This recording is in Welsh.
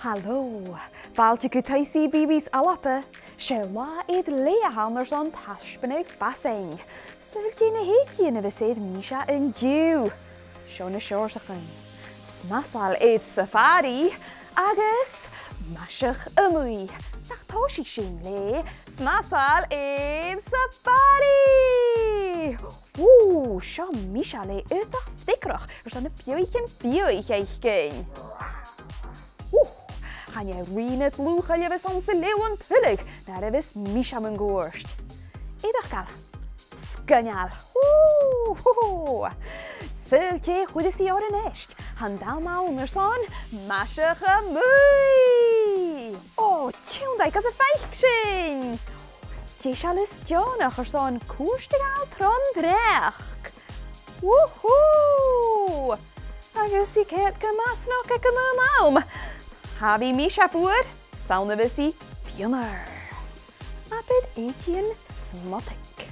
Hallo, fáilte go Taigh CBeebies ALBA, sé leibhse an Taisbeanadh Fasain. Suilte na héiciúna bhí Mischa an-diugh. Seo na seorsachan. Snasail sa fheàrr agus maiseach a-muigh. Tá sin le snasail sa fheàrr. Seo Mischa le uach ficrach san na bioich éichcin. Gaan je rínit lúcha levis an sa leeuwen tullig naar de vis Mischa mijn goorst. Éideadh gal, scanneal. Silke goede si oor en est. Han dalma onderson, maiseach a-muigh. Tjoendaik as a feichsin. Tjishal is Jonach son koerstigal tron drech. Agus si keert gemasnok ek am. Habi Mischa fheàrr, sauna bhí fheàrr. Apid éitíonn smotic.